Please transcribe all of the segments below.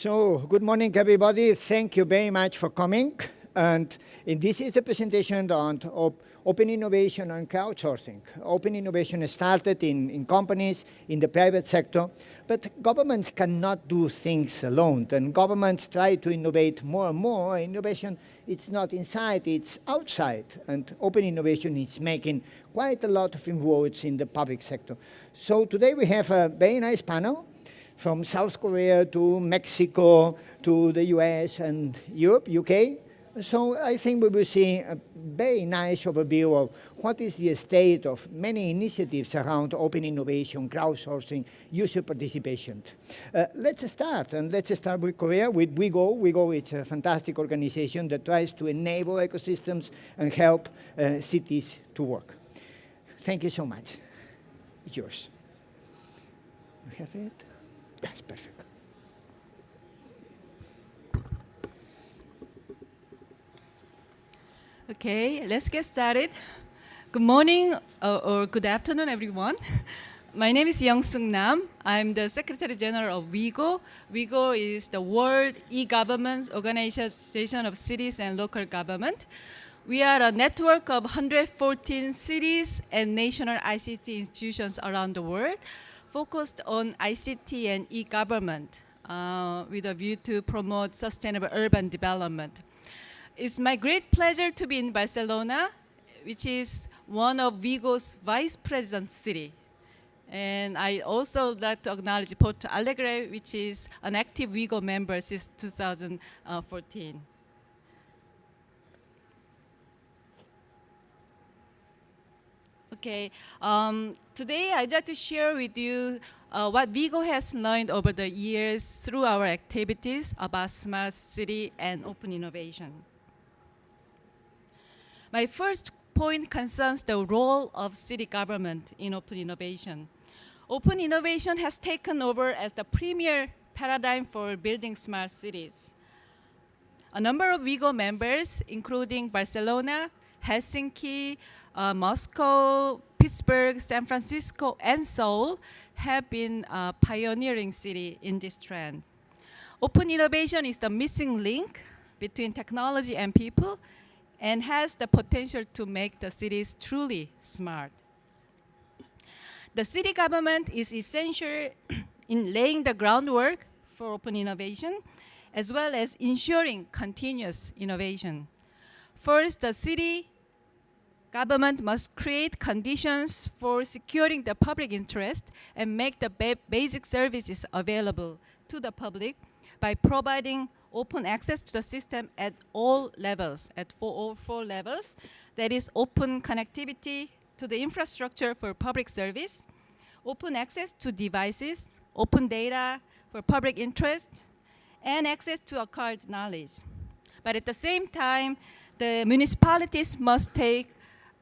So, good morning, everybody. Thank you very much for coming. And this is the presentation on open innovation and crowdsourcing. Open innovation started in companies, in the private sector, but governments cannot do things alone. And governments try to innovate more and more. Innovation, it's not inside, it's outside. And open innovation is making quite a lot of inroads in the public sector. So today we have a very nice panel from South Korea to Mexico to the US and Europe, UK. So I think we will see a very nice overview of what is the state of many initiatives around open innovation, crowdsourcing, user participation. Let's start with Korea, with WeGO. WeGO is a fantastic organization that tries to enable ecosystems and help cities to work. Thank you so much. It's yours. You have it? That's perfect. Okay, let's get started. Good morning or good afternoon, everyone. My name is Young-sook Nam. I'm the Secretary General of WeGO. WeGO is the World E-Government Organization of Cities and Local Government. We are a network of 114 cities and national ICT institutions around the world, focused on ICT and e-government with a view to promote sustainable urban development. It's my great pleasure to be in Barcelona, which is one of WeGo's vice president city. And I also like to acknowledge Porto Alegre, which is an active WeGo member since 2014. Okay, today I'd like to share with you what WeGo has learned over the years through our activities about smart city and open innovation. My first point concerns the role of city government in open innovation. Open innovation has taken over as the premier paradigm for building smart cities. A number of WeGo members, including Barcelona, Helsinki, Moscow, Pittsburgh, San Francisco, and Seoul, have been a pioneering city in this trend. Open innovation is the missing link between technology and people and has the potential to make the cities truly smart. The city government is essential in laying the groundwork for open innovation, as well as ensuring continuous innovation. First, the city government must create conditions for securing the public interest and make the basic services available to the public by providing open access to the system at all levels, at all four levels. That is open connectivity to the infrastructure for public service, open access to devices, open data for public interest, and access to acquired knowledge. But at the same time, the municipalities must take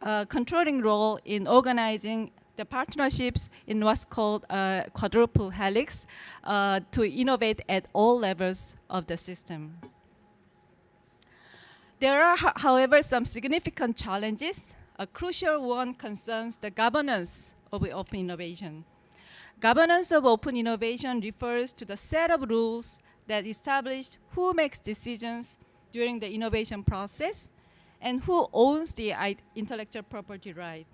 a controlling role in organizing the partnerships in what's called quadruple helix to innovate at all levels of the system. There are, however, some significant challenges. A crucial one concerns the governance of open innovation. Governance of open innovation refers to the set of rules that establish who makes decisions during the innovation process and who owns the intellectual property right.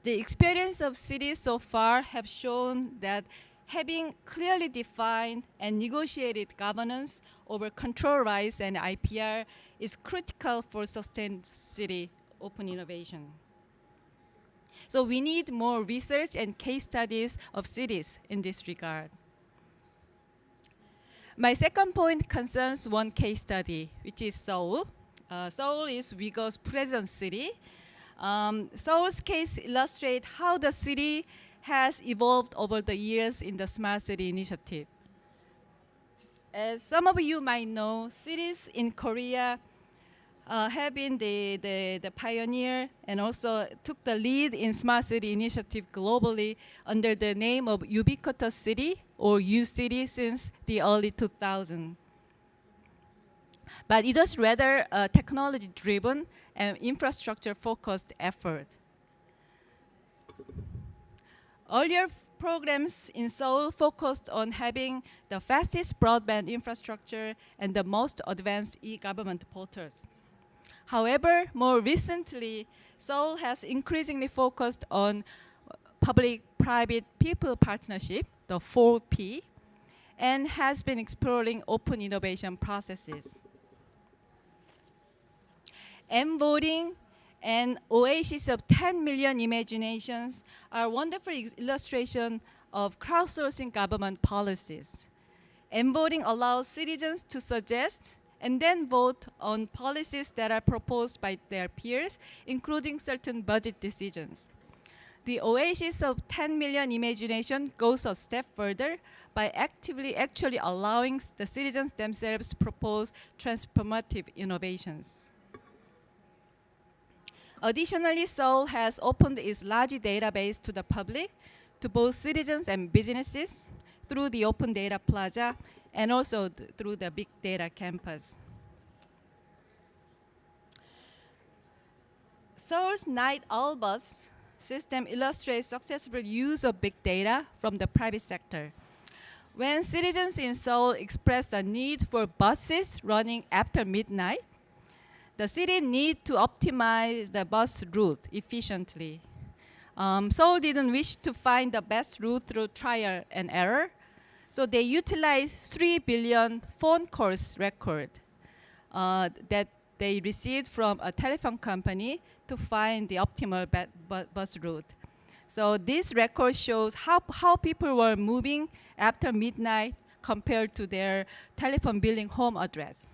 The experience of cities so far have shown that having clearly defined and negotiated governance over control rights and IPR is critical for sustained city open innovation. So we need more research and case studies of cities in this regard. My second point concerns one case study, which is Seoul. Seoul is WeGo's present city. Seoul's case illustrates how the city has evolved over the years in the Smart City Initiative. As some of you might know, cities in Korea have been the pioneer and also took the lead in Smart City Initiative globally under the name of Ubiquitous City or U-City since the early 2000s. But it was rather a technology-driven and infrastructure-focused effort. Earlier programs in Seoul focused on having the fastest broadband infrastructure and the most advanced e-government portals. However, more recently, Seoul has increasingly focused on public-private people partnership, the 4P, and has been exploring open innovation processes. M-voting and oasis of 10 million imaginations are wonderful illustration of crowdsourcing government policies. M-voting allows citizens to suggest and then vote on policies that are proposed by their peers, including certain budget decisions. The oasis of 10 million imagination goes a step further by actually allowing the citizens themselves to propose transformative innovations. Additionally, Seoul has opened its large database to the public, to both citizens and businesses, through the Open Data Plaza and also through the Big Data Campus. Seoul's Night Owl Bus system illustrates successful use of big data from the private sector. When citizens in Seoul express a need for buses running after midnight, the city needs to optimize the bus route efficiently. Seoul didn't wish to find the best route through trial and error, so they utilized 3 billion phone calls record that they received from a telephone company to find the optimal bus route. So this record shows how people were moving after midnight compared to their telephone billing home address.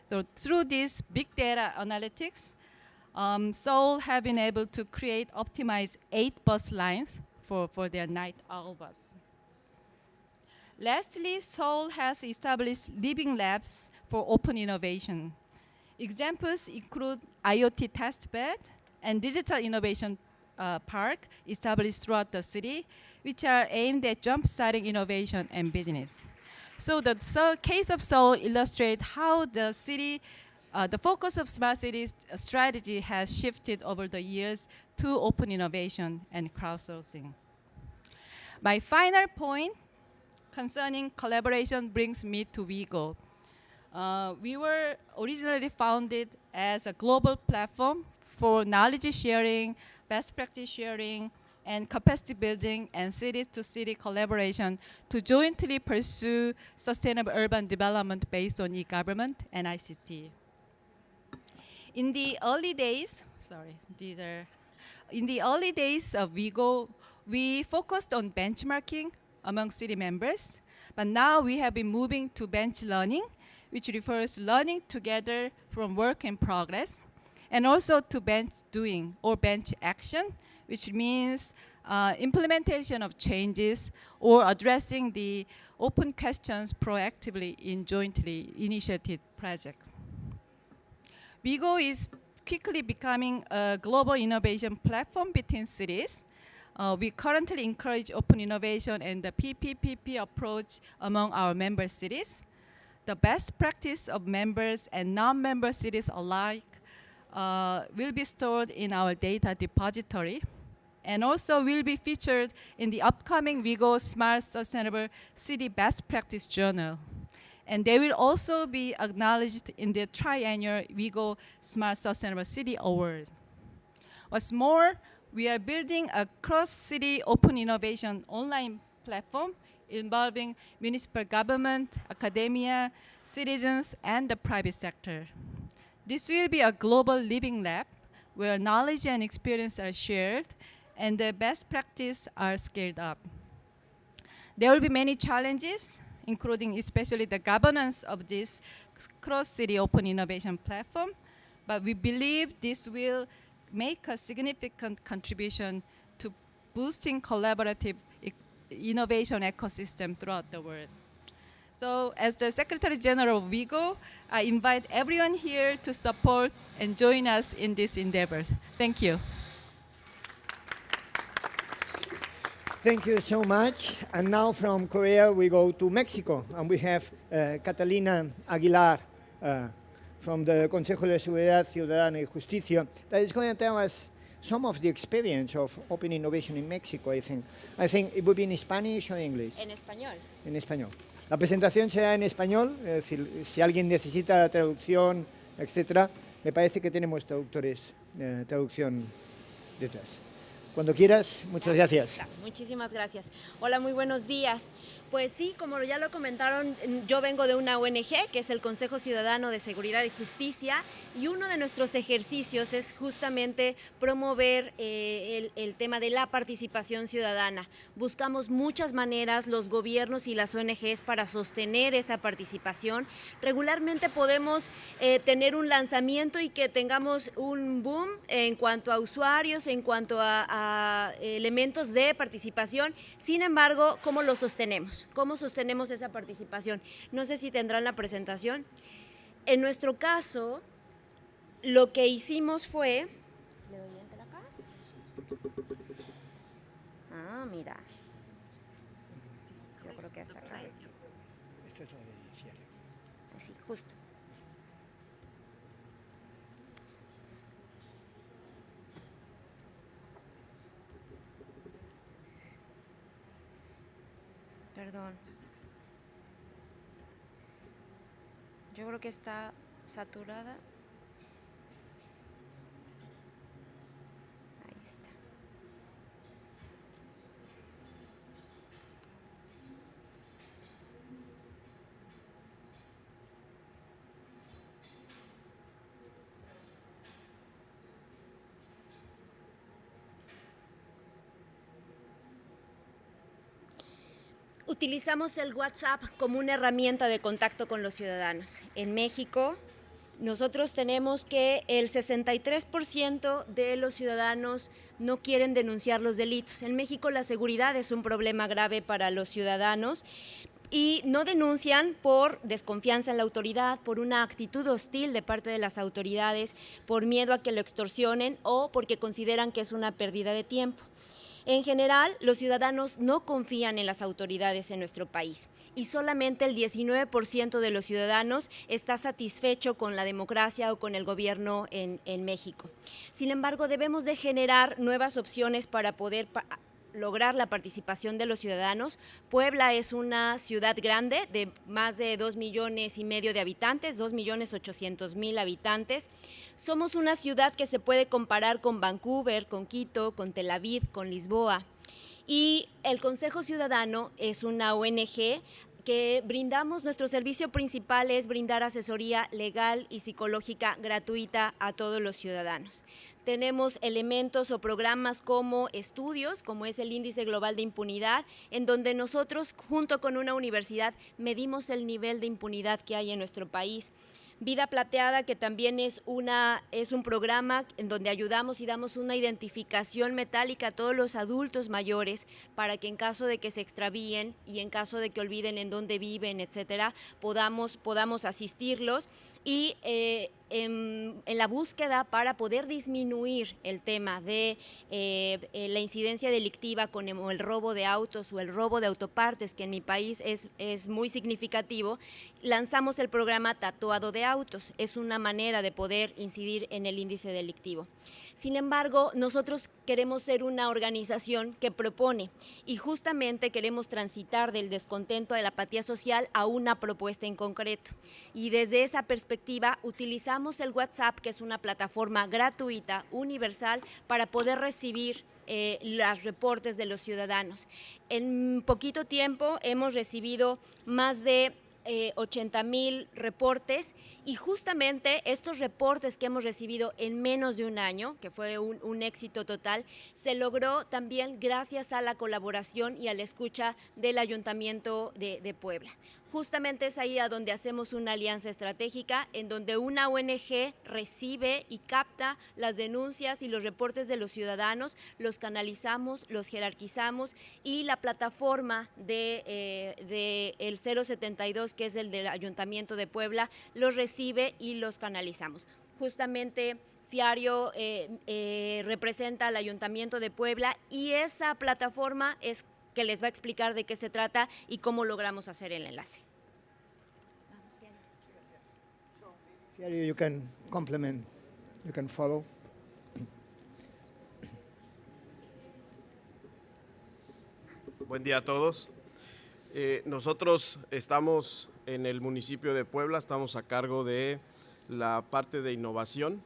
So through this big data analytics, Seoul have been able to create optimized 8 bus lines for their night owl bus. Lastly, Seoul has established living labs for open innovation. Examples include IoT testbed and digital innovation park established throughout the city, which are aimed at jump-starting innovation and business. So the case of Seoul illustrates how the city, the focus of smart cities strategy has shifted over the years to open innovation and crowdsourcing. My final point concerning collaboration brings me to WeGO. We were originally founded as a global platform for knowledge sharing, best practice sharing, and capacity building and city-to-city collaboration to jointly pursue sustainable urban development based on e-government and ICT. In the early days of WeGO, we focused on benchmarking among city members, but now we have been moving to bench learning, which refers learning together from work in progress, and also to bench doing or bench action, which means implementation of changes or addressing the open questions proactively in jointly initiated projects. WeGO is quickly becoming a global innovation platform between cities. We currently encourage open innovation and the PPPP approach among our member cities. The best practice of members and non-member cities alike will be stored in our data depository and also will be featured in the upcoming WeGO Smart Sustainable City Best Practice Journal. And they will also be acknowledged in the triennial WeGO Smart Sustainable City Award. What's more, we are building a cross-city open innovation online platform involving municipal government, academia, citizens, and the private sector. This will be a global living lab where knowledge and experience are shared and the best practice are scaled up. There will be many challenges, including especially the governance of this cross-city open innovation platform, but we believe this will make a significant contribution to boosting collaborative innovation ecosystem throughout the world. So as the Secretary General of WeGO, I invite everyone here to support and join us in this endeavor. Thank you. Thank you so much. And now from Korea, we go to Mexico, and we have Catalina Aguilar from the Consejo de Seguridad, Ciudadano y Justicia that is going to tell us some of the experience of open innovation in Mexico, I think. I think it would be in Spanish or English. En español. En español. La presentación será en español, si alguien necesita traducción, etcétera, me parece que tenemos traductores, traducción detrás. Cuando quieras, muchas gracias. Muchísimas gracias. Hola, muy buenos días. Pues sí, como ya lo comentaron, yo vengo de una ONG, que es el Consejo Ciudadano de Seguridad y Justicia, y uno de nuestros ejercicios es justamente promover el tema de la participación ciudadana. Buscamos muchas maneras, los gobiernos y las ONGs, para sostener esa participación. Regularmente podemos tener un lanzamiento y que tengamos un boom en cuanto a usuarios, en cuanto a elementos de participación. Sin embargo, ¿cómo lo sostenemos? ¿Cómo sostenemos esa participación? No sé si tendrán la presentación. En nuestro caso, lo que hicimos fue... ¿Le doy enter acá? Ah, mira. Yo creo que hasta acá. Esta es la de Fiare. Así, justo. Perdón. Yo creo que está saturada. Ahí está. Utilizamos el WhatsApp como una herramienta de contacto con los ciudadanos. En México, nosotros tenemos que el 63% de los ciudadanos no quieren denunciar los delitos. En México la seguridad es un problema grave para los ciudadanos y no denuncian por desconfianza en la autoridad, por una actitud hostil de parte de las autoridades, por miedo a que lo extorsionen o porque consideran que es una pérdida de tiempo. En general, los ciudadanos no confían en las autoridades en nuestro país y solamente el 19% de los ciudadanos está satisfecho con la democracia o con el gobierno en México. Sin embargo, debemos de generar nuevas opciones para poder lograr la participación de los ciudadanos. Puebla es una ciudad grande de más de 2,5 millones de habitantes, 2,800,000 habitantes. Somos una ciudad que se puede comparar con Vancouver, con Quito, con Tel Aviv, con Lisboa. Y el Consejo Ciudadano es una ONG que brindamos, nuestro servicio principal es brindar asesoría legal y psicológica gratuita a todos los ciudadanos. Tenemos elementos o programas como estudios, como es el Índice Global de Impunidad, en donde nosotros, junto con una universidad, medimos el nivel de impunidad que hay en nuestro país. Vida Plateada, que también es un programa en donde ayudamos y damos una identificación metálica a todos los adultos mayores para que en caso de que se extravíen y en caso de que olviden en dónde viven, etcétera, podamos asistirlos. Y en la búsqueda para poder disminuir el tema de la incidencia delictiva con el robo de autos o el robo de autopartes, que en mi país es muy significativo, lanzamos el programa Tatuado de Autos. Es una manera de poder incidir en el índice delictivo. Sin embargo, nosotros queremos ser una organización que propone y justamente queremos transitar del descontento, de la apatía social a una propuesta en concreto. Y desde esa perspectiva utilizamos el WhatsApp, que es una plataforma gratuita, universal, para poder recibir los reportes de los ciudadanos. En poquito tiempo hemos recibido más de 80,000 reportes y justamente estos reportes que hemos recibido en menos de un año, que fue un éxito total, se logró también gracias a la colaboración y a la escucha del Ayuntamiento de Puebla. Justamente es ahí a donde hacemos una alianza estratégica en donde una ONG recibe y capta las denuncias y los reportes de los ciudadanos, los canalizamos, los jerarquizamos y la plataforma de el 072, que es el del Ayuntamiento de Puebla, los recibe y los canalizamos. Justamente Fiario representa al Ayuntamiento de Puebla y esa plataforma es que les va a explicar de qué se trata y cómo logramos hacer el enlace. Vamos, Fiario. Fiario, you can complement, you can follow. Buen día a todos. Nosotros estamos en el municipio de Puebla, estamos a cargo de la parte de innovación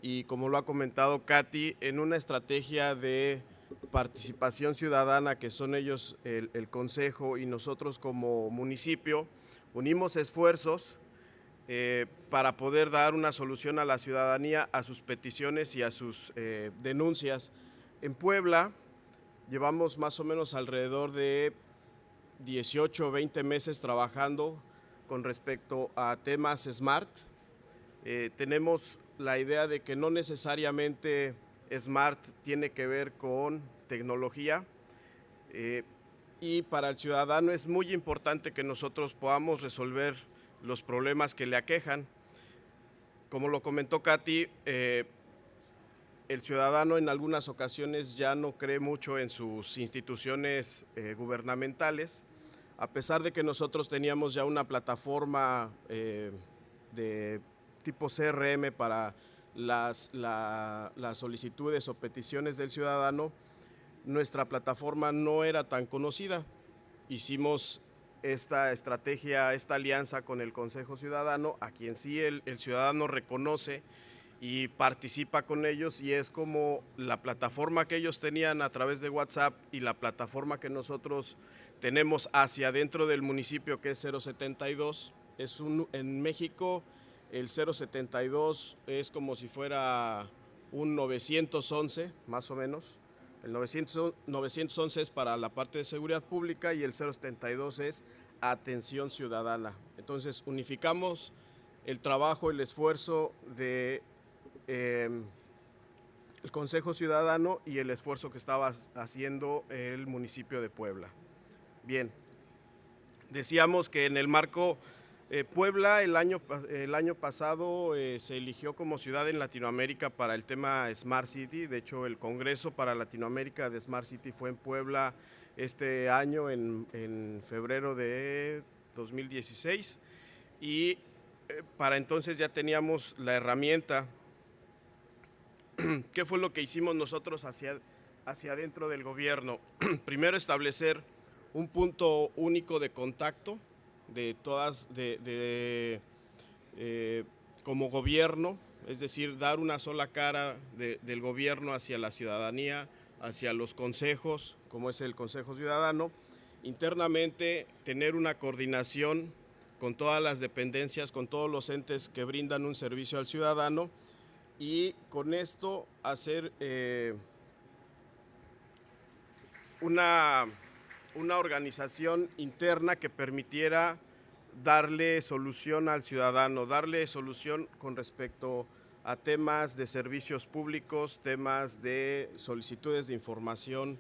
y, como lo ha comentado Katy, en una estrategia de participación ciudadana, que son ellos el Consejo y nosotros como municipio, unimos esfuerzos para poder dar una solución a la ciudadanía, a sus peticiones y a sus denuncias. En Puebla llevamos más o menos alrededor de 18 o 20 meses trabajando con respecto a temas SMART. Tenemos la idea de que no necesariamente SMART tiene que ver con tecnología, y para el ciudadano es muy importante que nosotros podamos resolver los problemas que le aquejan. Como lo comentó Katy, el ciudadano en algunas ocasiones ya no cree mucho en sus instituciones gubernamentales, a pesar de que nosotros teníamos ya una plataforma de tipo CRM para las solicitudes o peticiones del ciudadano. Nuestra plataforma no era tan conocida. Hicimos esta estrategia, esta alianza con el Consejo Ciudadano, a quien sí el ciudadano reconoce y participa con ellos, y es como la plataforma que ellos tenían a través de WhatsApp y la plataforma que nosotros tenemos hacia adentro del municipio, que es 072. En México el 072 es como si fuera un 911 más o menos. El 911 es para la parte de seguridad pública y el 072 es atención ciudadana. Entonces unificamos el trabajo, el esfuerzo de el Consejo Ciudadano y el esfuerzo que estaba haciendo el municipio de Puebla. Bien, decíamos que en el marco Puebla el año pasado se eligió como ciudad en Latinoamérica para el tema Smart City. De hecho, el Congreso para Latinoamérica de Smart City fue en Puebla este año, en febrero de 2016, y para entonces ya teníamos la herramienta. ¿Qué fue lo que hicimos nosotros hacia adentro del gobierno? Primero, establecer un punto único de contacto de todas, como gobierno, es decir, dar una sola cara del gobierno hacia la ciudadanía, hacia los consejos, como es el Consejo Ciudadano. Internamente, tener una coordinación con todas las dependencias, con todos los entes que brindan un servicio al ciudadano, y con esto hacer una organización interna que permitiera darle solución al ciudadano, darle solución con respecto a temas de servicios públicos, temas de solicitudes de información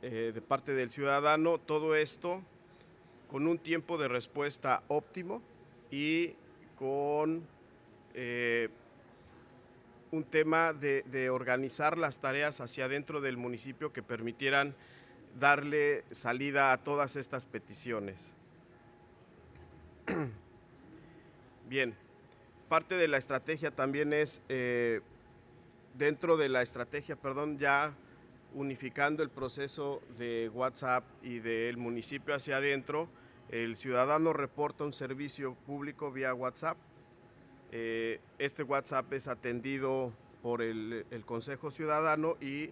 de parte del ciudadano, todo esto con un tiempo de respuesta óptimo y con un tema de organizar las tareas hacia adentro del municipio que permitieran darle salida a todas estas peticiones. Bien, parte de la estrategia también es, dentro de la estrategia, ya unificando el proceso de WhatsApp y del municipio hacia adentro, el ciudadano reporta un servicio público vía WhatsApp. Este WhatsApp es atendido por el Consejo Ciudadano y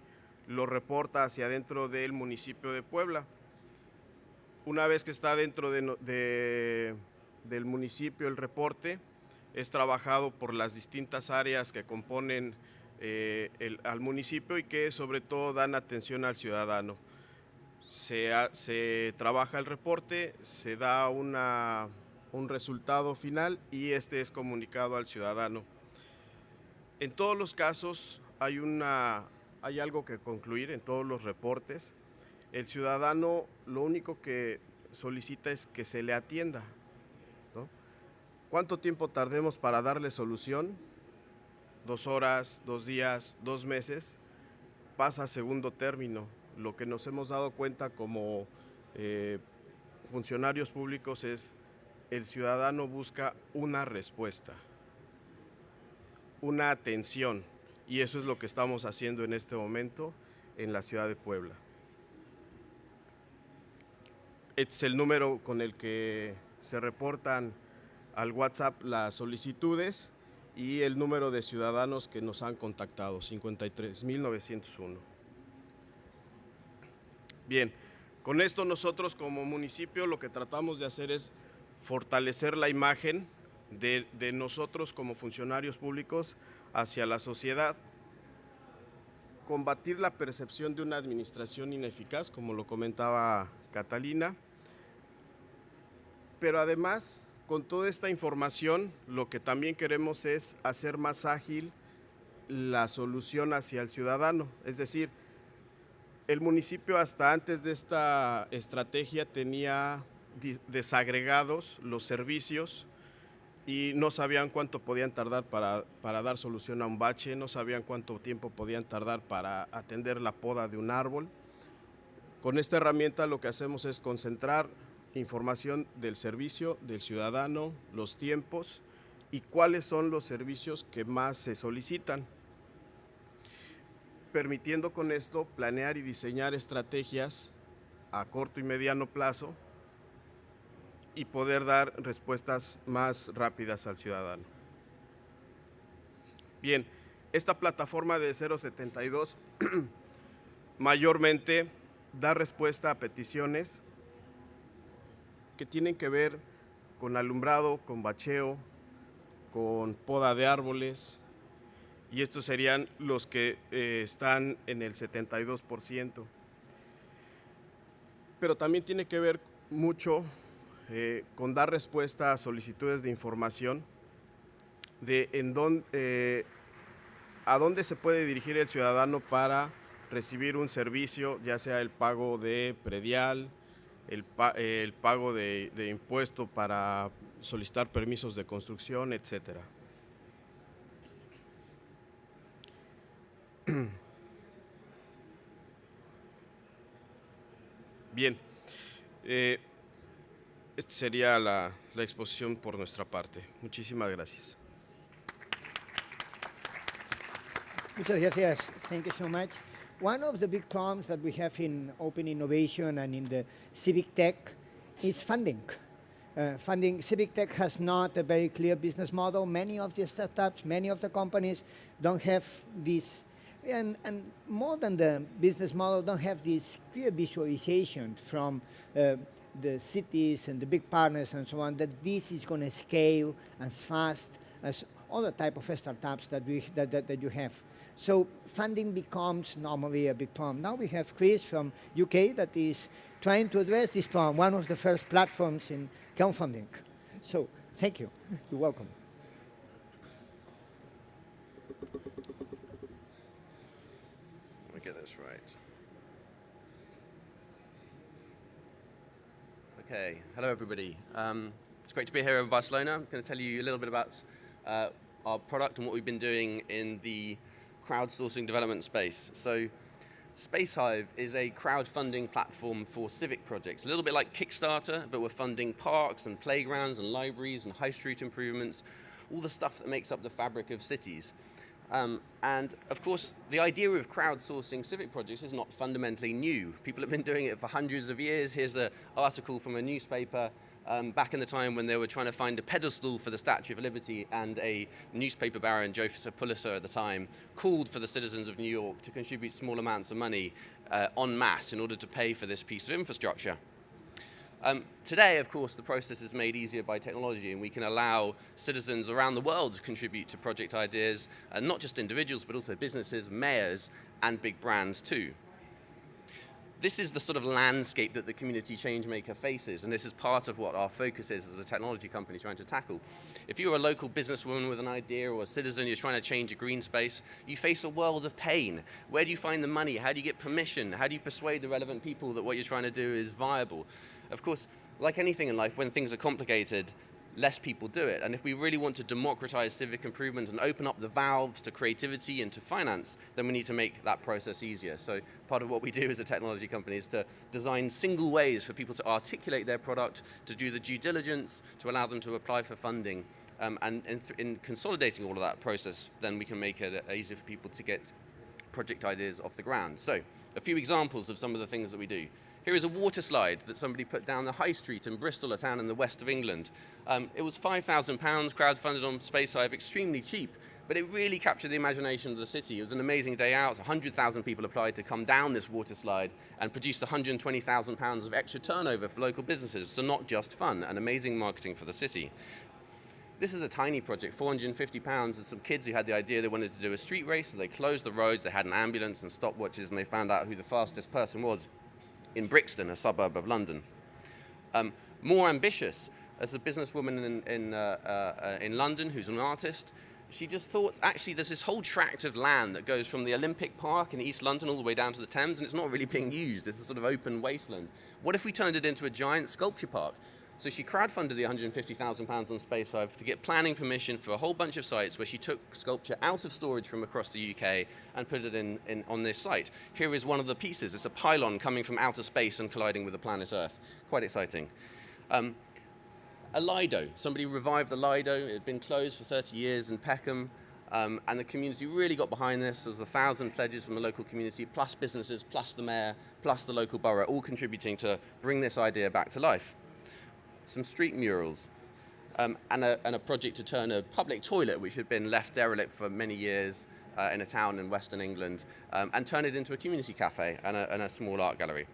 lo reporta hacia adentro del municipio de Puebla. Una vez que está dentro del municipio, el reporte es trabajado por las distintas áreas que componen al municipio y que sobre todo dan atención al ciudadano. Se trabaja el reporte, se da un resultado final y este es comunicado al ciudadano. En todos los casos hay algo que concluir en todos los reportes. El ciudadano lo único que solicita es que se le atienda, ¿no? ¿Cuánto tiempo tardemos para darle solución? 2 horas, 2 días, 2 meses, pasa a segundo término. Lo que nos hemos dado cuenta como funcionarios públicos es el ciudadano busca una respuesta, una atención, y eso es lo que estamos haciendo en este momento en la ciudad de Puebla. es el número con el que se reportan al WhatsApp las solicitudes y el número de ciudadanos que nos han contactado, 53.901. Bien, con esto nosotros como municipio lo que tratamos de hacer es fortalecer la imagen de nosotros como funcionarios públicos hacia la sociedad, combatir la percepción de una administración ineficaz, como lo comentaba Catalina, pero además, con toda esta información, lo que también queremos es hacer más ágil la solución hacia el ciudadano. Es decir, el municipio hasta antes de esta estrategia tenía desagregados los servicios y no sabían cuánto podían tardar para dar solución a un bache, no sabían cuánto tiempo podían tardar para atender la poda de un árbol. Con esta herramienta lo que hacemos es concentrar información del servicio, del ciudadano, los tiempos y cuáles son los servicios que más se solicitan, permitiendo con esto planear y diseñar estrategias a corto y mediano plazo y poder dar respuestas más rápidas al ciudadano. Bien, esta plataforma de 072 mayormente da respuesta a peticiones que tienen que ver con alumbrado, con bacheo, con poda de árboles, y estos serían los que están en el 72%. Pero también tiene que ver mucho con dar respuesta a solicitudes de información de a dónde se puede dirigir el ciudadano para recibir un servicio, ya sea el pago de predial, el pago de impuesto para solicitar permisos de construcción, etcétera. Bien, esta sería la exposición por nuestra parte. Muchísimas gracias. Muchas gracias. Thank you so much. One of the big problems that we have in open innovation and in the civic tech is funding. Civic tech has not a very clear business model. Many of the startups, many of the companies don't have this, and more than the business model, don't have this clear visualization from the cities and the big partners and so on, that this is going to scale as fast as other type of startups that you have. So funding becomes normally a big problem. Now we have Chris from UK that is trying to address this problem, one of the first platforms in crowdfunding. So thank you. You're welcome. Let me get this right. Okay, hello everybody. It's great to be here in Barcelona. I'm going to tell you a little bit about our product and what we've been doing in the crowdsourcing development space. So Spacehive is a crowdfunding platform for civic projects, a little bit like Kickstarter, but we're funding parks and playgrounds and libraries and high street improvements, all the stuff that makes up the fabric of cities. And of course, the idea of crowdsourcing civic projects is not fundamentally new. People have been doing it for hundreds of years. Here's an article from a newspaper back in the time when they were trying to find a pedestal for the Statue of Liberty, and a newspaper baron, Joseph Pulitzer at the time, called for the citizens of New York to contribute small amounts of money en masse in order to pay for this piece of infrastructure. Today, of course, the process is made easier by technology, and we can allow citizens around the world to contribute to project ideas, and not just individuals, but also businesses, mayors, and big brands too. This is the sort of landscape that the community changemaker faces, and this is part of what our focus is as a technology company trying to tackle. If you're a local businesswoman with an idea, or a citizen who's trying to change a green space, you face a world of pain. Where do you find the money? How do you get permission? How do you persuade the relevant people that what you're trying to do is viable? Of course, like anything in life, when things are complicated, less people do it. And if we really want to democratize civic improvement and open up the valves to creativity and to finance, then we need to make that process easier. So part of what we do as a technology company is to design single ways for people to articulate their product, to do the due diligence, to allow them to apply for funding. And in consolidating all of that process, then we can make it easier for people to get project ideas off the ground. So a few examples of some of the things that we do. Here is a water slide that somebody put down the high street in Bristol, a town in the west of England. It was £5,000, crowdfunded on Spacehive, extremely cheap, but it really captured the imagination of the city. It was an amazing day out. 100,000 people applied to come down this water slide and produced £120,000 of extra turnover for local businesses. So not just fun, and amazing marketing for the city. This is a tiny project, £450. There's some kids who had the idea they wanted to do a street race, so they closed the roads, they had an ambulance and stopwatches, and they found out who the fastest person was in Brixton, a suburb of London. More ambitious, as a businesswoman in London who's an artist, she just thought, actually, there's this whole tract of land that goes from the Olympic Park in East London all the way down to the Thames, and it's not really being used. It's a sort of open wasteland. What if we turned it into a giant sculpture park? So she crowdfunded the £150,000 on Spacehive to get planning permission for a whole bunch of sites where she took sculpture out of storage from across the UK and put it on this site. Here is one of the pieces. It's a pylon coming from outer space and colliding with the planet Earth. Quite exciting. A Lido. Somebody revived the Lido. It had been closed for 30 years in Peckham. And the community really got behind this. There was 1,000 pledges from the local community, plus businesses, plus the mayor, plus the local borough, all contributing to bring this idea back to life. Some street murals, and a project to turn a public toilet, which had been left derelict for many years in a town in Western England, and turn it into a community cafe and a small art gallery.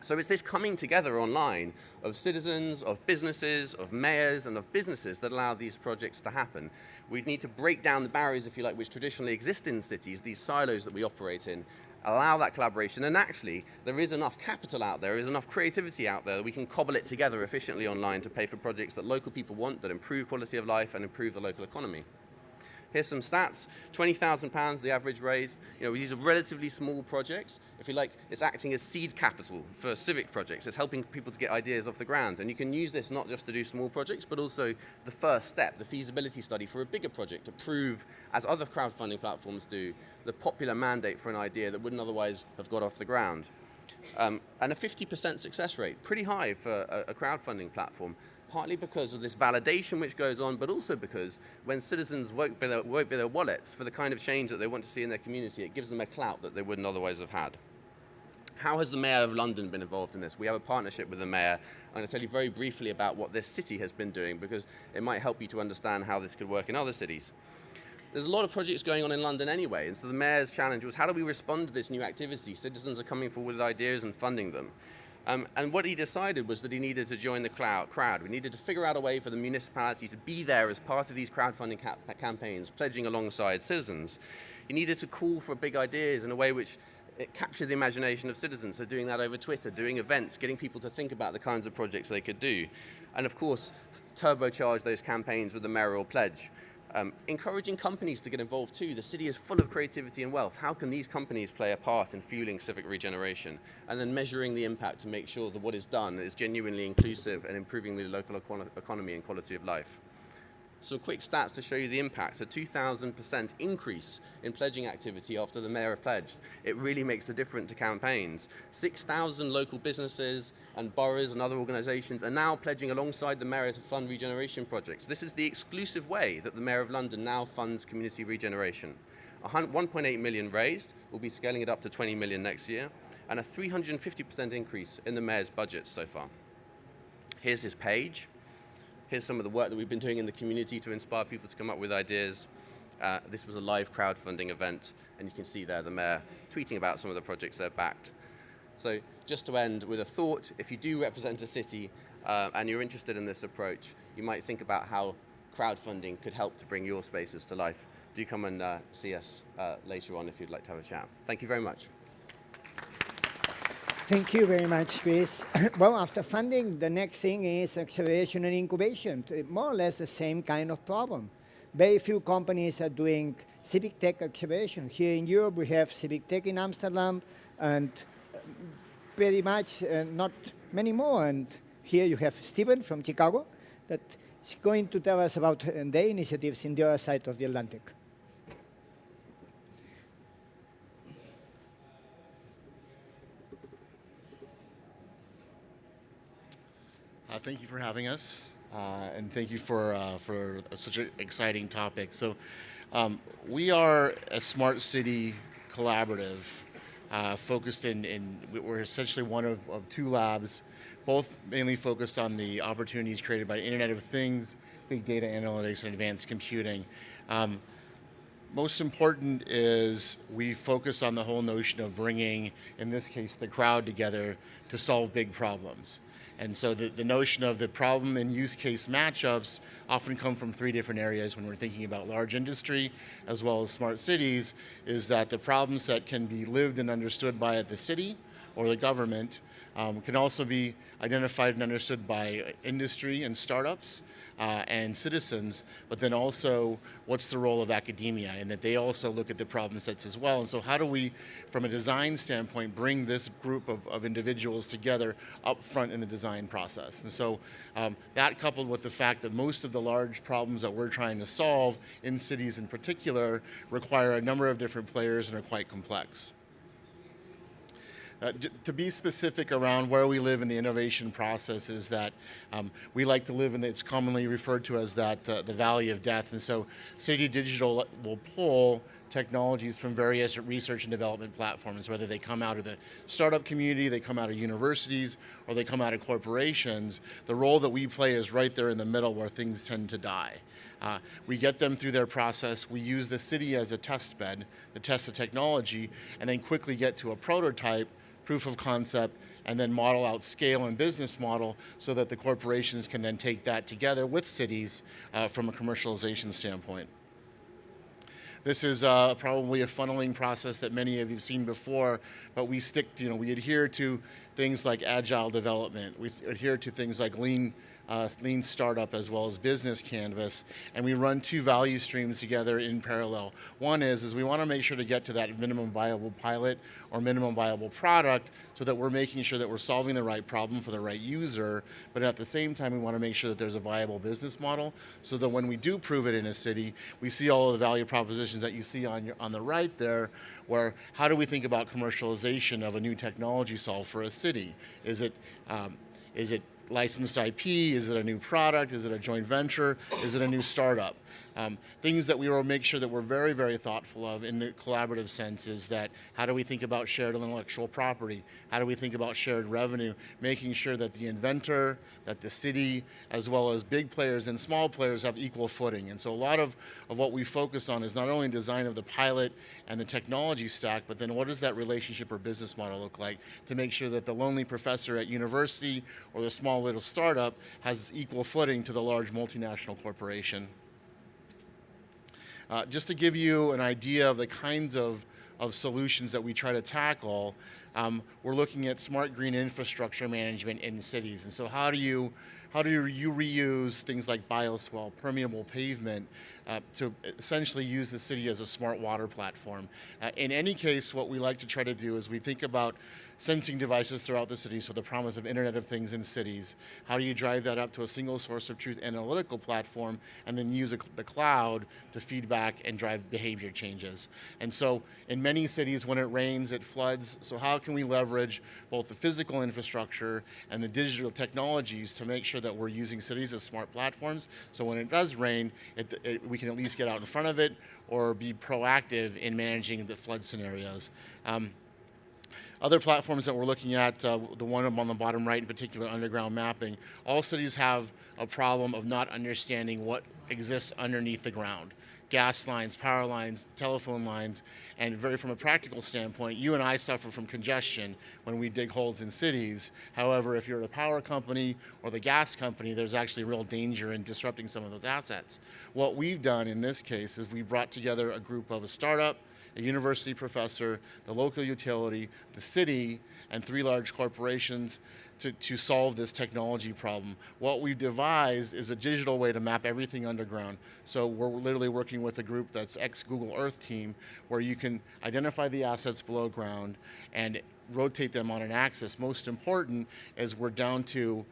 So it's this coming together online of citizens, of businesses, of mayors, and of businesses that allow these projects to happen. We need to break down the barriers, if you like, which traditionally exist in cities, these silos that we operate in, allow that collaboration, and actually there is enough capital out there, enough creativity out there that we can cobble it together efficiently online to pay for projects that local people want, that improve quality of life and improve the local economy. Here's some stats, £20,000 the average raised. These are relatively small projects. If you like, it's acting as seed capital for civic projects. It's helping people to get ideas off the ground. And you can use this not just to do small projects, but also the first step, the feasibility study for a bigger project to prove, as other crowdfunding platforms do, the popular mandate for an idea that wouldn't otherwise have got off the ground. And a 50% success rate, pretty high for a crowdfunding platform, partly because of this validation which goes on, but also because when citizens vote with their wallets for the kind of change that they want to see in their community, it gives them a clout that they wouldn't otherwise have had. How has the Mayor of London been involved in this? We have a partnership with the Mayor. I'm going to tell you very briefly about what this city has been doing, because it might help you to understand how this could work in other cities. There's a lot of projects going on in London anyway, and so the Mayor's challenge was, how do we respond to this new activity? Citizens are coming forward with ideas and funding them. And what he decided was that he needed to join the crowd. We needed to figure out a way for the municipality to be there as part of these crowdfunding campaigns, pledging alongside citizens. He needed to call for big ideas in a way which it captured the imagination of citizens, so doing that over Twitter, doing events, getting people to think about the kinds of projects they could do. And of course, turbocharge those campaigns with the mayoral pledge. Encouraging companies to get involved too. The city is full of creativity and wealth. How can these companies play a part in fueling civic regeneration? And then measuring the impact to make sure that what is done is genuinely inclusive and improving the local economy and quality of life. Some quick stats to show you the impact. A 2,000% increase in pledging activity after the mayor pledged. It really makes a difference to campaigns. 6,000 local businesses and boroughs and other organisations are now pledging alongside the mayor to fund regeneration projects. This is the exclusive way that the Mayor of London now funds community regeneration. 1.8 million raised, we'll be scaling it up to 20 million next year, and a 350% increase in the mayor's budget so far. Here's his page. Here's some of the work that we've been doing in the community to inspire people to come up with ideas. This was a live crowdfunding event, and you can see there the mayor tweeting about some of the projects they've backed. So just to end with a thought, if you do represent a city and you're interested in this approach, you might think about how crowdfunding could help to bring your spaces to life. Do come and see us later on if you'd like to have a chat. Thank you very much. Thank you very much, Chris. Well, after funding, the next thing is acceleration and incubation. More or less the same kind of problem. Very few companies are doing civic tech acceleration. Here in Europe, we have civic tech in Amsterdam, and pretty much not many more. And here you have Stephen from Chicago that is going to tell us about their initiatives in the other side of the Atlantic. Thank you for having us, and thank you for such an exciting topic. So we are a smart city collaborative focused we're essentially one of two labs, both mainly focused on the opportunities created by Internet of Things, big data analytics, and advanced computing. Most important is we focus on the whole notion of bringing, in this case, the crowd together to solve big problems. And so the notion of the problem and use case matchups often come from three different areas when we're thinking about large industry as well as smart cities, is that the problem set can be lived and understood by the city or the government, can also be identified and understood by industry and startups and citizens, but then also what's the role of academia, and that they also look at the problem sets as well. And so how do we, from a design standpoint, bring this group of individuals together up front in the design process? And so that, coupled with the fact that most of the large problems that we're trying to solve in cities in particular require a number of different players and are quite complex. To be specific around where we live in the innovation process is that we like to live in, it's commonly referred to as that the valley of death. And so City Digital will pull technologies from various research and development platforms, whether they come out of the startup community, they come out of universities, or they come out of corporations. The role that we play is right there in the middle where things tend to die. We get them through their process. We use the city as a test bed to test the technology, and then quickly get to a prototype, proof of concept, and then model out scale and business model so that the corporations can then take that together with cities from a commercialization standpoint. This is probably a funneling process that many of you have seen before, but we adhere to things like agile development. We adhere to things like lean startup as well as business canvas, and we run two value streams together in parallel. One is we want to make sure to get to that minimum viable pilot or minimum viable product so that we're making sure that we're solving the right problem for the right user, but at the same time we want to make sure that there's a viable business model so that when we do prove it in a city, we see all of the value propositions that you see on the right there, where how do we think about commercialization of a new technology solve for a city? Is it licensed IP? Is it a new product? Is it a joint venture? Is it a new startup? Things that we will make sure that we're very, very thoughtful of in the collaborative sense is that how do we think about shared intellectual property? How do we think about shared revenue? Making sure that the inventor, that the city, as well as big players and small players have equal footing. And so a lot of what we focus on is not only design of the pilot and the technology stack, but then what does that relationship or business model look like to make sure that the lonely professor at university or the small little startup has equal footing to the large multinational corporation. Just to give you an idea of the kinds of solutions that we try to tackle, we're looking at smart green infrastructure management in cities. And so how do you reuse things like bioswale, permeable pavement, to essentially use the city as a smart water platform? In any case, what we like to try to do is we think about sensing devices throughout the city, so the promise of Internet of Things in cities. How do you drive that up to a single source of truth analytical platform and then use the cloud to feedback and drive behavior changes? And so in many cities, when it rains, it floods. So how can we leverage both the physical infrastructure and the digital technologies to make sure that we're using cities as smart platforms, so when it does rain, we can at least get out in front of it or be proactive in managing the flood scenarios. Other platforms that we're looking at, the one on the bottom right in particular, underground mapping, all cities have a problem of not understanding what exists underneath the ground. Gas lines, power lines, telephone lines, and from a practical standpoint, you and I suffer from congestion when we dig holes in cities. However, if you're the power company or the gas company, there's actually real danger in disrupting some of those assets. What we've done in this case is we brought together a group of a startup, a university professor, the local utility, the city, and 3 large corporations to solve this technology problem. What we've devised is a digital way to map everything underground. So we're literally working with a group that's ex-Google Earth team, where you can identify the assets below ground and rotate them on an axis. Most important is we're down to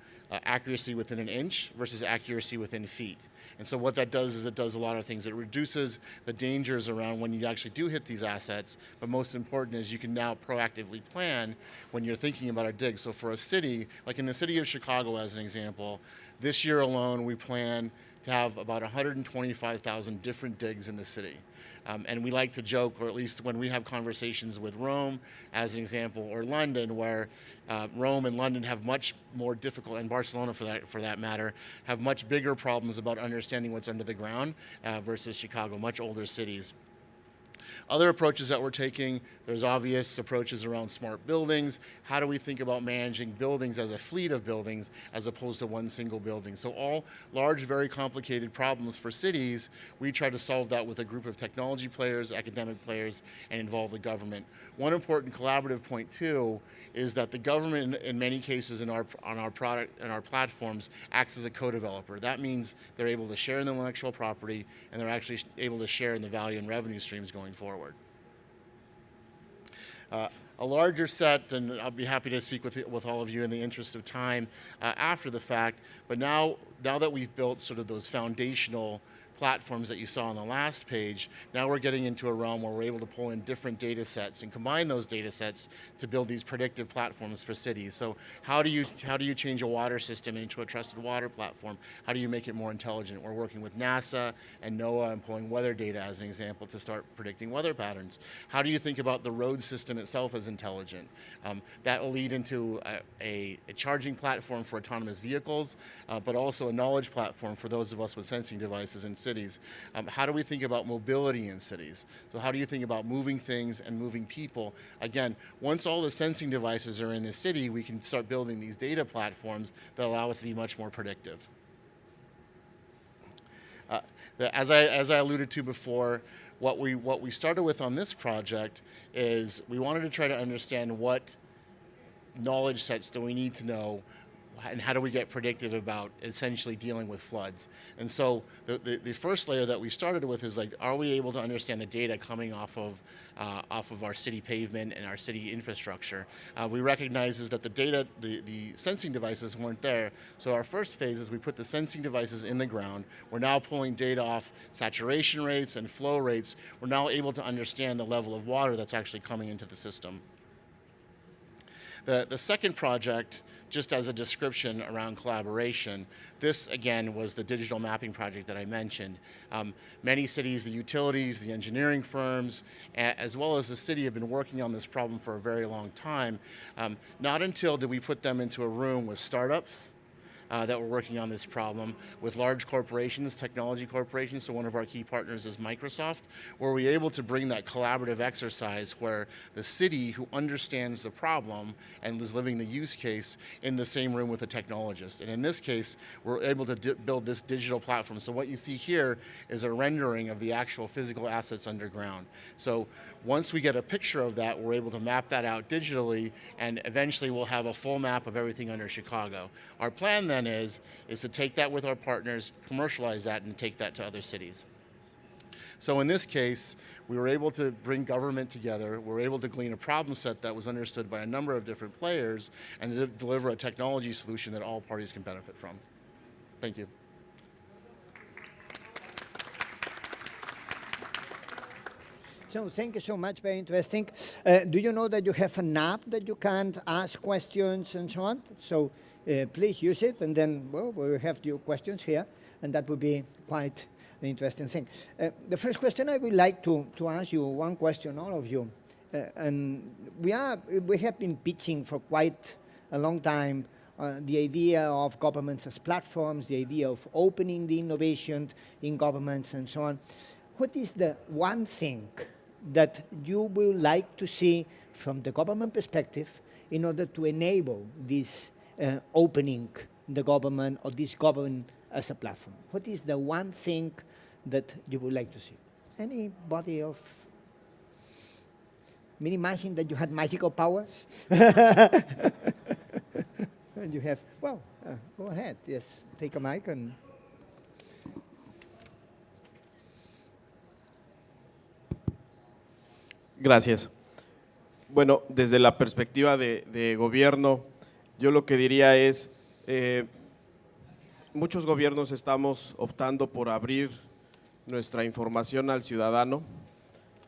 accuracy within an inch versus accuracy within feet. And so what that does is it does a lot of things. It reduces the dangers around when you actually do hit these assets, but most important is you can now proactively plan when you're thinking about a dig. So for a city, like in the city of Chicago as an example, this year alone we plan to have about 125,000 different digs in the city. And we like to joke, or at least when we have conversations with Rome, as an example, or London, where Rome and London have much more difficult, and Barcelona for that matter, have much bigger problems about understanding what's under the ground versus Chicago, much older cities. Other approaches that we're taking, there's obvious approaches around smart buildings. How do we think about managing buildings as a fleet of buildings as opposed to one single building? So all large, very complicated problems for cities, we try to solve that with a group of technology players, academic players, and involve the government. One important collaborative point too is that the government in many cases on our product and our platforms acts as a co-developer. That means they're able to share in the intellectual property and they're actually able to share in the value and revenue streams going forward. A larger set, and I'll be happy to speak with all of you in the interest of time after the fact, but now that we've built sort of those foundational platforms that you saw on the last page, now we're getting into a realm where we're able to pull in different data sets and combine those data sets to build these predictive platforms for cities. So how do you change a water system into a trusted water platform? How do you make it more intelligent? We're working with NASA and NOAA and pulling weather data as an example to start predicting weather patterns. How do you think about the road system itself as intelligent? That will lead into a charging platform for autonomous vehicles, but also a knowledge platform for those of us with sensing devices in cities. How do we think about mobility in cities? So how do you think about moving things and moving people? Again, once all the sensing devices are in the city, we can start building these data platforms that allow us to be much more predictive. As I alluded to before, what we started with on this project is we wanted to try to understand what knowledge sets do we need to know and how do we get predictive about essentially dealing with floods. And so the first layer that we started with is like, are we able to understand the data coming off of our city pavement and our city infrastructure? We recognize is that the data, the sensing devices weren't there. So our first phase is we put the sensing devices in the ground. We're now pulling data off saturation rates and flow rates. We're now able to understand the level of water that's actually coming into the system. The second project, just as a description around collaboration, this again was the digital mapping project that I mentioned. Many cities, the utilities, the engineering firms, as well as the city have been working on this problem for a very long time. Not until did we put them into a room with startups that were working on this problem, with large corporations, technology corporations, so one of our key partners is Microsoft, where we're able to bring that collaborative exercise where the city who understands the problem and is living the use case in the same room with a technologist. And in this case, we're able to build this digital platform. So what you see here is a rendering of the actual physical assets underground. So once we get a picture of that, we're able to map that out digitally, and eventually we'll have a full map of everything under Chicago. Our plan then is to take that with our partners, commercialize that, and take that to other cities. So in this case, we were able to bring government together. We were able to glean a problem set that was understood by a number of different players and to deliver a technology solution that all parties can benefit from. Thank you. So thank you so much, very interesting. Do you know that you have an app that you can ask questions and so on? So please use it, and then we'll have your questions here, and that would be quite an interesting thing. The first question I would like to ask you, one question, all of you, and we have been pitching for quite a long time the idea of governments as platforms, the idea of opening the innovation in governments and so on. What is the one thing that you will like to see from the government perspective in order to enable this opening the government or this government as a platform? What is the one thing that you would like to see? Anybody of... I mean, imagine that you had magical powers. And you have, well, go ahead, yes, take a mic and... Gracias. Bueno, desde la perspectiva de gobierno, yo lo que diría es, muchos gobiernos estamos optando por abrir nuestra información al ciudadano.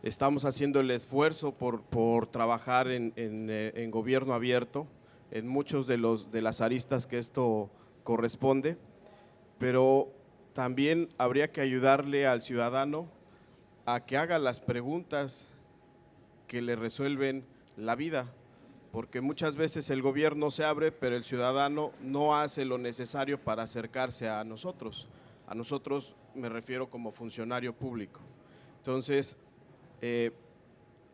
Estamos haciendo el esfuerzo por trabajar en gobierno abierto, en muchos de las aristas que esto corresponde, pero también habría que ayudarle al ciudadano a que haga las preguntas que le resuelven la vida, porque muchas veces el gobierno se abre, pero el ciudadano no hace lo necesario para acercarse a nosotros. A nosotros me refiero como funcionario público. Entonces,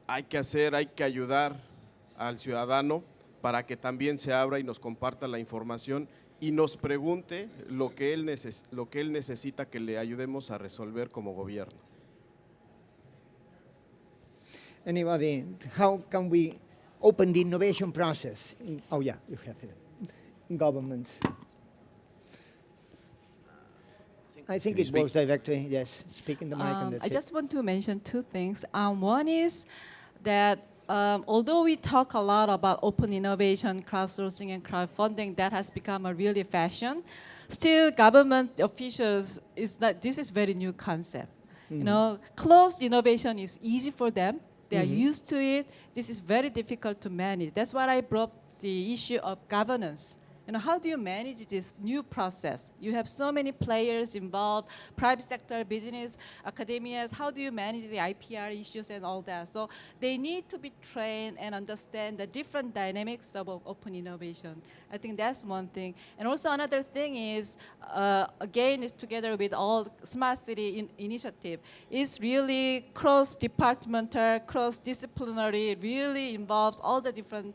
hay que ayudar al ciudadano para que también se abra y nos comparta la información y nos pregunte lo que él necesita que le ayudemos a resolver como gobierno. Anybody, how can we open the innovation process? Oh yeah, you have it. In governments. I think it works directly, yes. Speak in the mic and that's I it. just want to mention two things. One is that although we talk a lot about open innovation, crowdsourcing, and crowdfunding, that has become a really fashion. Still, government officials this is very new concept. You know, closed innovation is easy for them. They are used to it. This is very difficult to manage. That's why I brought the issue of governance. You know, how do you manage this new process? You have so many players involved, private sector, business, academias. How do you manage the IPR issues and all that? So they need to be trained and understand the different dynamics of open innovation. I think that's one thing. And also another thing is, again, is together with all smart city initiative, is really cross-departmental, cross-disciplinary, really involves all the different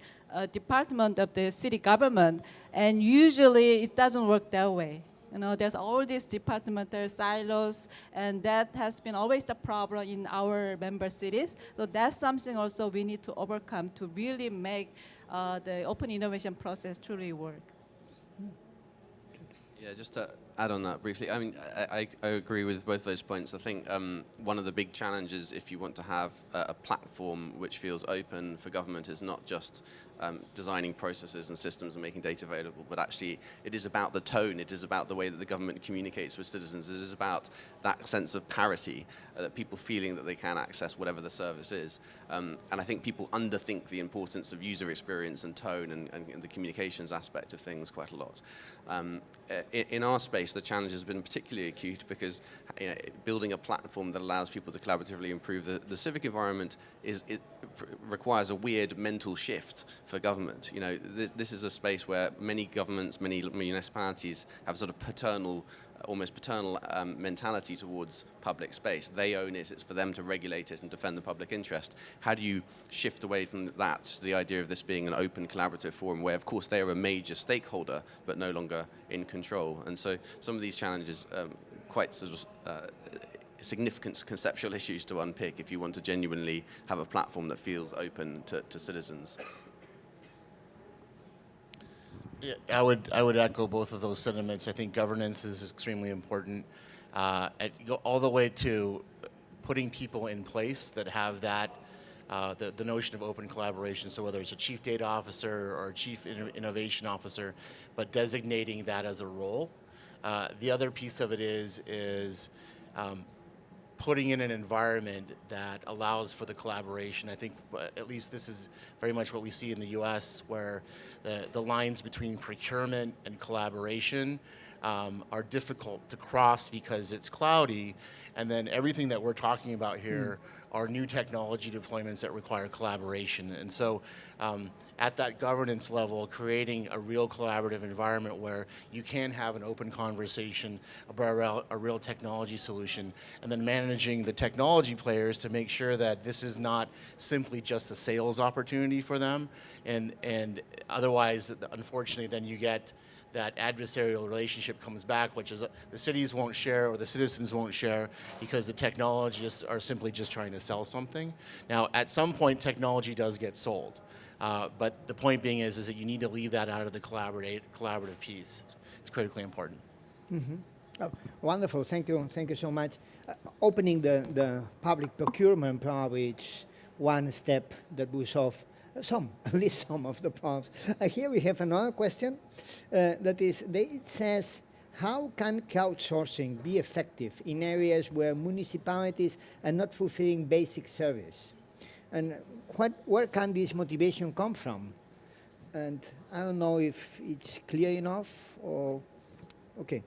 department of the city government, and usually it doesn't work that way. You know, there's all these departmental silos, and that has been always the problem in our member cities. So that's something also we need to overcome to really make the open innovation process truly work. Yeah, just to add on that briefly, I mean, I agree with both those points. I think one of the big challenges if you want to have a platform which feels open for government is not just designing processes and systems and making data available, but actually it is about the tone, it is about the way that the government communicates with citizens, it is about that sense of parity, that people feeling that they can access whatever the service is. And I think people underthink the importance of user experience and tone and the communications aspect of things quite a lot. In our space, the challenge has been particularly acute because building a platform that allows people to collaboratively improve the civic environment requires a weird mental shift for government. You know, this is a space where many governments, many municipalities have sort of almost paternal mentality towards public space. They own it, it's for them to regulate it and defend the public interest. How do you shift away from that to the idea of this being an open collaborative forum where of course they are a major stakeholder but no longer in control? And so some of these challenges quite sort of significant conceptual issues to unpick if you want to genuinely have a platform that feels open to citizens. Yeah, I would echo both of those sentiments. I think governance is extremely important. Go all the way to putting people in place that have that the notion of open collaboration. So whether it's a chief data officer or a chief innovation officer, but designating that as a role. The other piece of it is putting in an environment that allows for the collaboration. I think at least this is very much what we see in the US, where the lines between procurement and collaboration are difficult to cross because it's cloudy, and then everything that we're talking about here are new technology deployments that require collaboration. And so at that governance level, creating a real collaborative environment where you can have an open conversation about a real technology solution, and then managing the technology players to make sure that this is not simply just a sales opportunity for them, and otherwise, unfortunately, then you get that adversarial relationship comes back, which is the cities won't share or the citizens won't share because the technologists are simply just trying to sell something. Now, at some point, technology does get sold. But the point being is that you need to leave that out of the collaborative piece. It's critically important. Mm-hmm. Oh, wonderful, thank you so much. Opening the public procurement probably it's one step that will solve at least some of the problems. Here we have another question it says, how can crowdsourcing be effective in areas where municipalities are not fulfilling basic service? And where can this motivation come from? And I don't know if it's clear enough or, okay.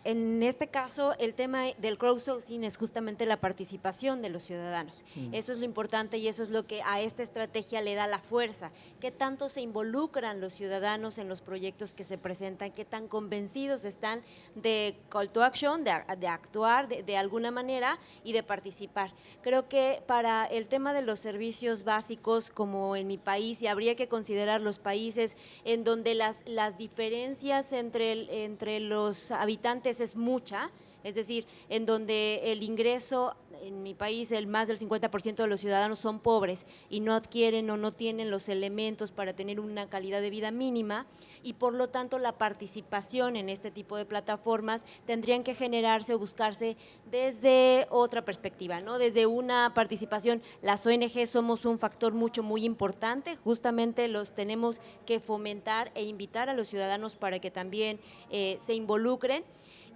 En este caso, el tema del crowdsourcing es justamente la participación de los ciudadanos. Eso es lo importante y eso es lo que a esta estrategia le da la fuerza. ¿Qué tanto se involucran los ciudadanos en los proyectos que se presentan? ¿Qué tan convencidos están de call to action, de actuar de alguna manera y de participar? Creo que para el tema de los servicios básicos, como en mi país, y habría que considerar los países en donde las diferencias entre los habitantes es mucha, es decir, en donde el ingreso, en mi país, más del 50% de los ciudadanos son pobres y no adquieren o no tienen los elementos para tener una calidad de vida mínima, y por lo tanto la participación en este tipo de plataformas tendrían que generarse o buscarse desde otra perspectiva, ¿no? Desde una participación, las ONG somos un factor muy importante, justamente los tenemos que fomentar e invitar a los ciudadanos para que también se involucren.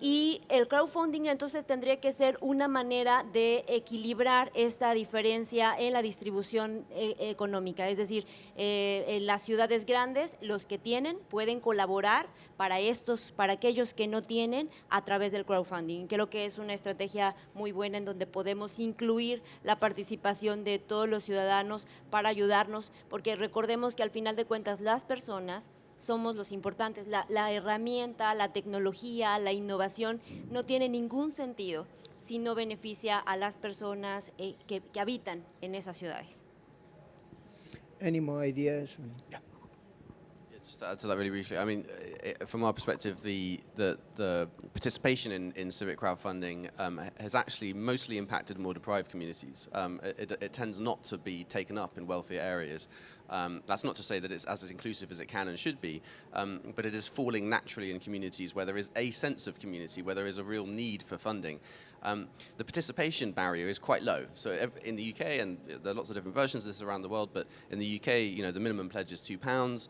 Y el crowdfunding entonces tendría que ser una manera de equilibrar esta diferencia en la distribución económica, es decir, en las ciudades grandes los que tienen pueden colaborar para aquellos que no tienen a través del crowdfunding. Creo que es una estrategia muy buena en donde podemos incluir la participación de todos los ciudadanos para ayudarnos, porque recordemos que al final de cuentas las personas somos los importantes. La herramienta, la tecnología, la innovación no tiene ningún sentido si no beneficia a las personas que habitan en esas ciudades. Any more ideas? Yeah. Just to add to that really briefly, I mean, from our perspective, the participation in civic crowdfunding has actually mostly impacted more deprived communities. It tends not to be taken up in wealthier areas. That's not to say that it's as inclusive as it can and should be, but it is falling naturally in communities where there is a sense of community, where there is a real need for funding. The participation barrier is quite low. So in the UK, and there are lots of different versions of this around the world, but in the UK, you know, the minimum pledge is £2.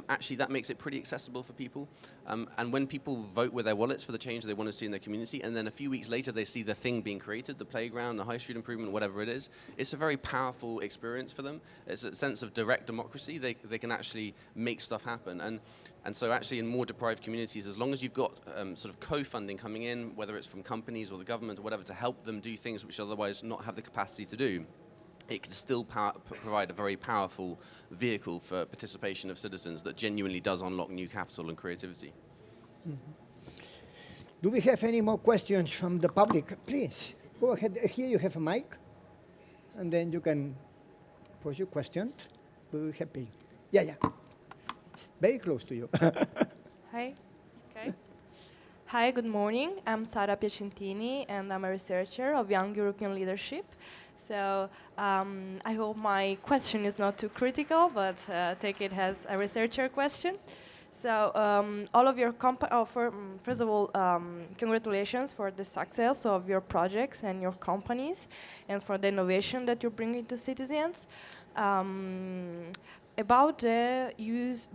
Actually, that makes it pretty accessible for people. And when people vote with their wallets for the change they want to see in their community, and then a few weeks later they see the thing being created, the playground, the high street improvement, whatever it is, it's a very powerful experience for them. It's a sense of direct democracy. They can actually make stuff happen. And so actually in more deprived communities, as long as you've got sort of co-funding coming in, whether it's from companies or the government or whatever, to help them do things which otherwise not have the capacity to do, it can still provide a very powerful vehicle for participation of citizens that genuinely does unlock new capital and creativity. Mm-hmm. Do we have any more questions from the public? Please, go ahead. Here you have a mic, and then you can pose your question. We'll be happy. Yeah. It's very close to you. Hi. Okay. Hi, good morning. I'm Sara Piacentini, and I'm a researcher of Young European Leadership. So I hope my question is not too critical, but take it as a researcher question. So all of your first of all, congratulations for the success of your projects and your companies, and for the innovation that you're bringing to citizens. About the use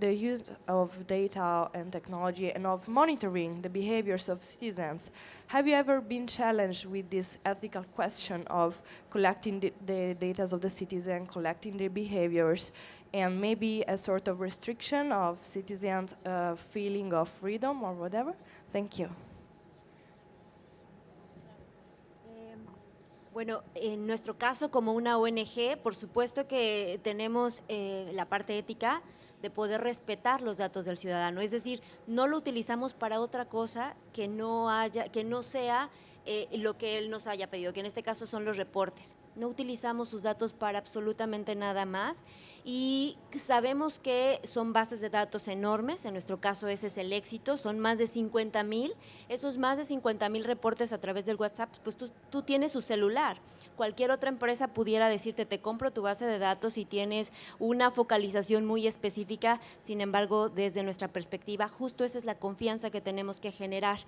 of data and technology and of monitoring the behaviors of citizens, have you ever been challenged with this ethical question of collecting the data of the citizen, collecting their behaviors, and maybe a sort of restriction of citizens' feeling of freedom or whatever? Thank you. Bueno, en nuestro caso como una ONG, por supuesto que tenemos la parte ética de poder respetar los datos del ciudadano, es decir, no lo utilizamos para otra cosa que no sea lo que él nos haya pedido, que en este caso son los reportes. No utilizamos sus datos para absolutamente nada más y sabemos que son bases de datos enormes, en nuestro caso ese es el éxito, son más de 50,000, esos más de 50,000 reportes a través del WhatsApp, pues tú tienes su celular. Cualquier otra empresa pudiera decirte, te compro tu base de datos y tienes una focalización muy específica, sin embargo, desde nuestra perspectiva, justo esa es la confianza que tenemos que generar.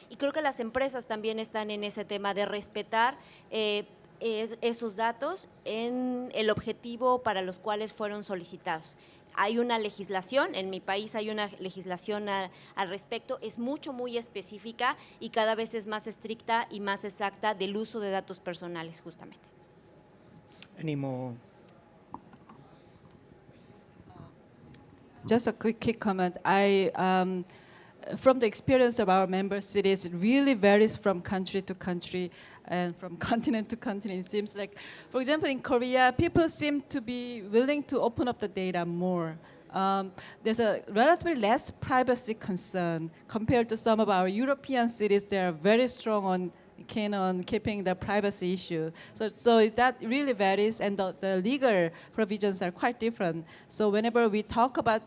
Y creo que las empresas también están en ese tema de respetar esos datos en el objetivo para los cuales fueron solicitados. Hay una legislación, en mi país hay una legislación al respecto, es muy específica y cada vez es más estricta y más exacta del uso de datos personales, justamente. Any more? Just a quick comment. from the experience of our member cities, it really varies from country to country and from continent to continent. It seems like, for example, in Korea, people seem to be willing to open up the data more. There's a relatively less privacy concern compared to some of our European cities. They are very strong on keeping the privacy issue. So that really varies, and the legal provisions are quite different. So whenever we talk about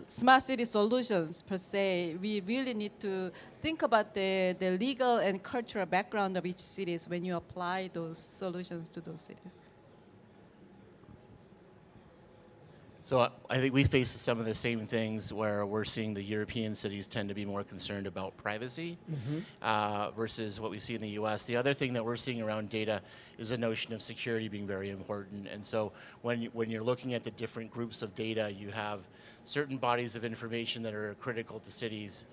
smart city solutions per se, we really need to think about the legal and cultural background of each city when you apply those solutions to those cities. So I think we face some of the same things where we're seeing the European cities tend to be more concerned about privacy versus what we see in the US. The other thing that we're seeing around data is the notion of security being very important. And so when you're looking at the different groups of data, you have certain bodies of information that are critical to cities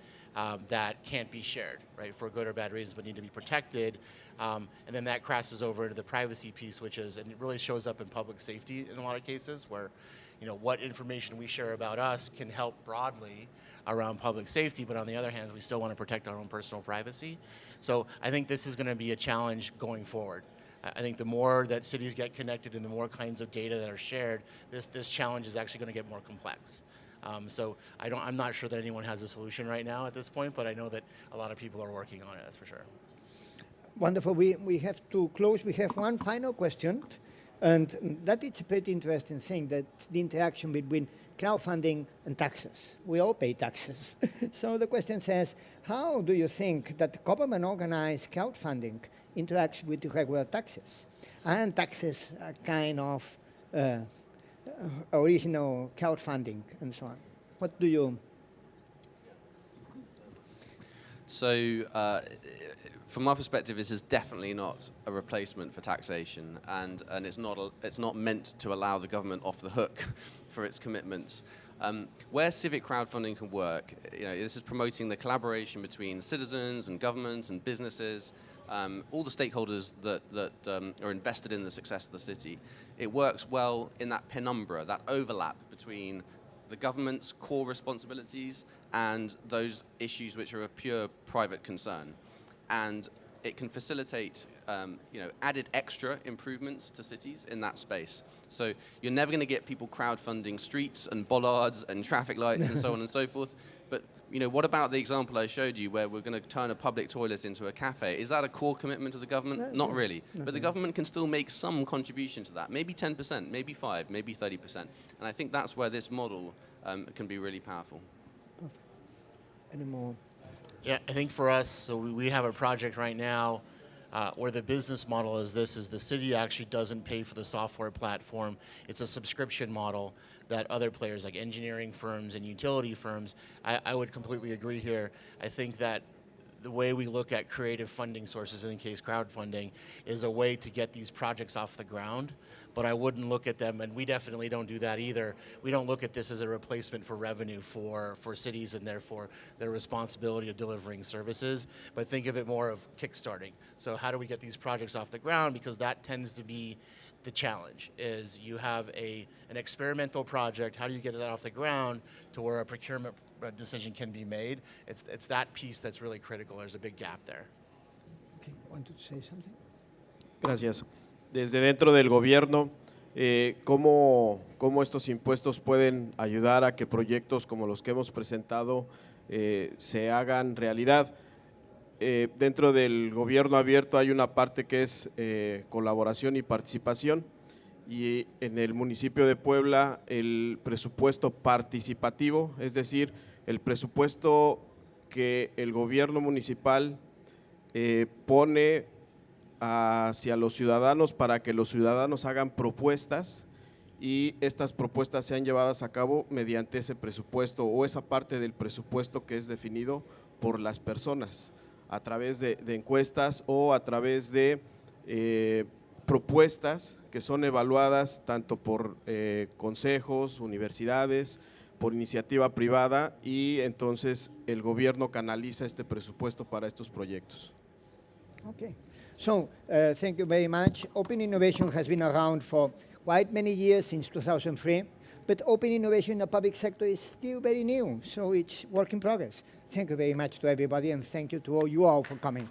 that can't be shared, right, for good or bad reasons, but need to be protected. And then that crosses over into the privacy piece, and it really shows up in public safety in a lot of cases where what information we share about us can help broadly around public safety, but on the other hand, we still want to protect our own personal privacy. So I think this is going to be a challenge going forward. I think the more that cities get connected and the more kinds of data that are shared, this challenge is actually going to get more complex. So I'm not sure that anyone has a solution right now at this point, but I know that a lot of people are working on it, that's for sure. Wonderful. We have to close. We have one final question. And that is a pretty interesting thing, that the interaction between crowdfunding and taxes. We all pay taxes. So the question says, how do you think that government-organized crowdfunding interacts with the regular taxes? And taxes are kind of original crowdfunding and so on. What do you... So from my perspective, this is definitely not a replacement for taxation, and it's not meant to allow the government off the hook for its commitments. Where civic crowdfunding can work, this is promoting the collaboration between citizens and governments and businesses, all the stakeholders that are invested in the success of the city. It works well in that penumbra, that overlap between the government's core responsibilities and those issues which are of pure private concern. And it can facilitate added extra improvements to cities in that space. So you're never going to get people crowdfunding streets and bollards and traffic lights and so on and so forth. But what about the example I showed you where we're going to turn a public toilet into a cafe? Is that a core commitment of the government? Not really. But the government can still make some contribution to that. Maybe 10%, maybe 5%, maybe 30%. And I think that's where this model can be really powerful. Perfect. Any more? Yeah, I think for us, so we have a project right now where the business model is the city actually doesn't pay for the software platform. It's a subscription model that other players like engineering firms and utility firms, I would completely agree here. I think that the way we look at creative funding sources, in the case crowdfunding, is a way to get these projects off the ground. But I wouldn't look at them, and we definitely don't do that either. We don't look at this as a replacement for revenue for cities and therefore their responsibility of delivering services, but think of it more of kickstarting. So how do we get these projects off the ground? Because that tends to be the challenge, is you have an experimental project, how do you get that off the ground to where a procurement decision can be made? It's that piece that's really critical. There's a big gap there. Okay, wanted to say something? Gracias. Desde dentro del gobierno, ¿cómo estos impuestos pueden ayudar a que proyectos como los que hemos presentado se hagan realidad? Dentro del gobierno abierto hay una parte que es colaboración y participación, y en el municipio de Puebla el presupuesto participativo, es decir, el presupuesto que el gobierno municipal pone hacia los ciudadanos para que los ciudadanos hagan propuestas y estas propuestas sean llevadas a cabo mediante ese presupuesto o esa parte del presupuesto que es definido por las personas a través de encuestas o a través de propuestas que son evaluadas tanto por consejos, universidades, por iniciativa privada, y entonces el gobierno canaliza este presupuesto para estos proyectos. Okay. So, thank you very much. Open innovation has been around for quite many years, since 2003. but open innovation in the public sector is still very new, so it's work in progress. Thank you very much to everybody, and thank you to all you all for coming.